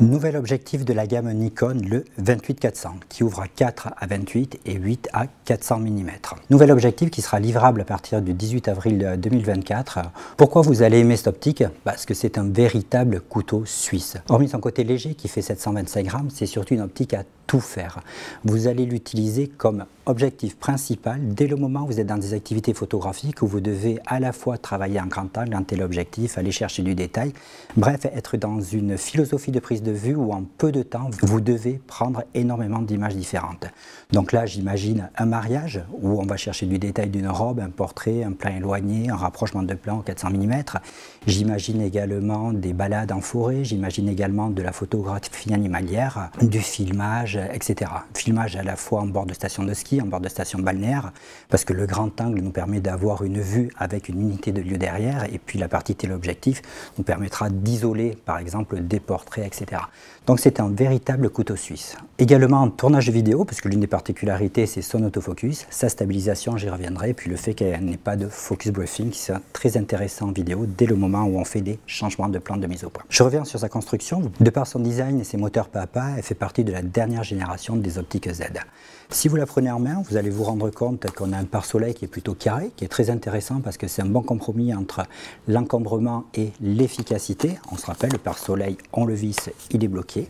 Nouvel objectif de la gamme Nikon, le 28-400, qui ouvre à 4 à 28 et 8 à 400 mm. Nouvel objectif qui sera livrable à partir du 18 avril 2024. Pourquoi vous allez aimer cette optique? Parce que c'est un véritable couteau suisse. Hormis son côté léger qui fait 725 grammes, c'est surtout une optique à tout faire. Vous allez l'utiliser comme objectif principal dès le moment où vous êtes dans des activités photographiques où vous devez à la fois travailler en grand angle, en téléobjectif, aller chercher du détail, bref, être dans une philosophie de prise de vue où en peu de temps, vous devez prendre énormément d'images différentes. Donc là, j'imagine un mariage où on va chercher du détail d'une robe, un portrait, un plan éloigné, un rapprochement de plan au 400 mm. J'imagine également des balades en forêt, j'imagine également de la photographie animalière, du filmage, etc. Filmage à la fois en bord de station de ski, en bord de station balnéaire, parce que le grand angle nous permet d'avoir une vue avec une unité de lieu derrière, et puis la partie téléobjectif nous permettra d'isoler par exemple des portraits, etc. Donc c'est un véritable couteau suisse. Également en tournage vidéo, parce que l'une des particularités c'est son autofocus, sa stabilisation, j'y reviendrai, puis le fait qu'elle n'ait pas de focus briefing, qui sera très intéressant en vidéo dès le moment où on fait des changements de plan de mise au point. Je reviens sur sa construction. De par son design et ses moteurs Papa, elle fait partie de la dernière génération des optiques Z. Si vous la prenez en main, vous allez vous rendre compte qu'on a un pare-soleil qui est plutôt carré, qui est très intéressant parce que c'est un bon compromis entre l'encombrement et l'efficacité. On se rappelle, le pare-soleil, on le visse, il est bloqué.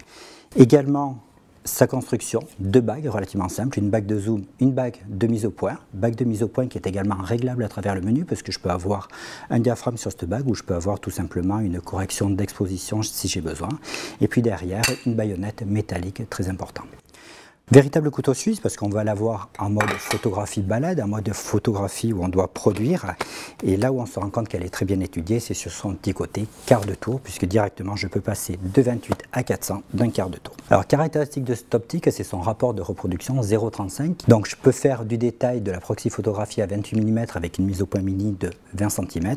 Également, sa construction, deux bagues relativement simples, une bague de zoom, une bague de mise au point qui est également réglable à travers le menu parce que je peux avoir un diaphragme sur cette bague ou je peux avoir tout simplement une correction d'exposition si j'ai besoin. Et puis derrière, une baïonnette métallique très importante. Véritable couteau suisse parce qu'on va l'avoir en mode photographie balade, en mode photographie où on doit produire. Et là où on se rend compte qu'elle est très bien étudiée, c'est sur son petit côté quart de tour, puisque directement je peux passer de 28 à 400 d'un quart de tour. Alors caractéristique de cette optique, c'est son rapport de reproduction 0,35. Donc je peux faire du détail de la proxy photographie à 28 mm avec une mise au point mini de 20 cm.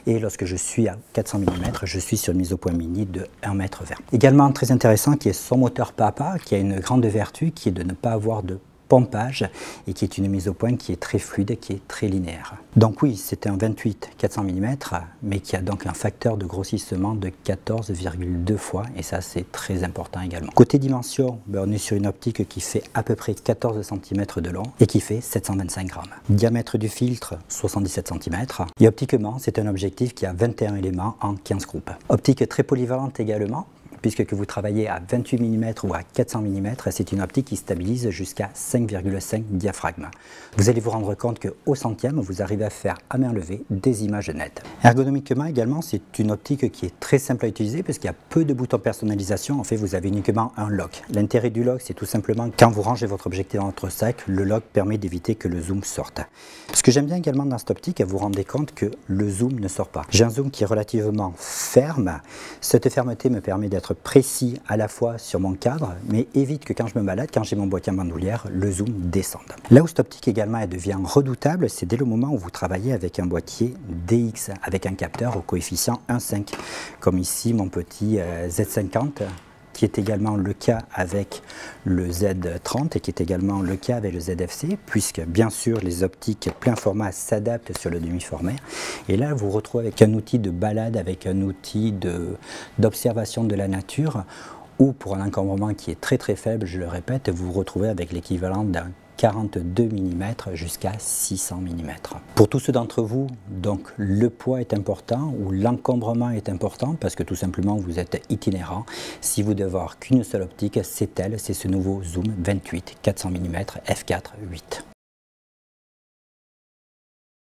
Et lorsque je suis à 400 mm, je suis sur une mise au point mini de 1,20 m. Également très intéressant qui est son moteur Papa, qui a une grande vertu qui est de ne pas avoir de pompage et qui est une mise au point qui est très fluide, qui est très linéaire. Donc oui, c'est un 28-400 mm, mais qui a donc un facteur de grossissement de 14,2 fois, et ça c'est très important également. Côté dimension, on est sur une optique qui fait à peu près 14 cm de long et qui fait 725 grammes. Diamètre du filtre, 77 cm. Et optiquement, c'est un objectif qui a 21 éléments en 15 groupes. Optique très polyvalente également, puisque que vous travaillez à 28 mm ou à 400 mm, c'est une optique qui stabilise jusqu'à 5,5 diaphragmes. Vous allez vous rendre compte qu'au centième, vous arrivez à faire à main levée des images nettes. Ergonomiquement également, c'est une optique qui est très simple à utiliser parce qu'il y a peu de boutons personnalisation. En fait, vous avez uniquement un lock. L'intérêt du lock, c'est tout simplement quand vous rangez votre objectif dans votre sac, le lock permet d'éviter que le zoom sorte. Ce que j'aime bien également dans cette optique, vous vous rendez compte que le zoom ne sort pas. J'ai un zoom qui est relativement ferme. Cette fermeté me permet d'être précis à la fois sur mon cadre, mais évite que quand je me balade, quand j'ai mon boîtier en bandoulière, le zoom descende. Là où cette optique également elle devient redoutable, c'est dès le moment où vous travaillez avec un boîtier DX, avec un capteur au coefficient 1,5, comme ici mon petit Z50, qui est également le cas avec le Z30 et qui est également le cas avec le ZFC, puisque bien sûr les optiques plein format s'adaptent sur le demi-format. Et là, vous vous retrouvez avec un outil de balade, avec un outil d'observation de la nature, ou pour un encombrement qui est très très faible, je le répète, vous vous retrouvez avec l'équivalent d'un 42 mm jusqu'à 600 mm. Pour tous ceux d'entre vous, donc le poids est important ou l'encombrement est important parce que tout simplement vous êtes itinérant. Si vous devez avoir qu'une seule optique, c'est elle, c'est ce nouveau zoom 28 400 mm f4.8.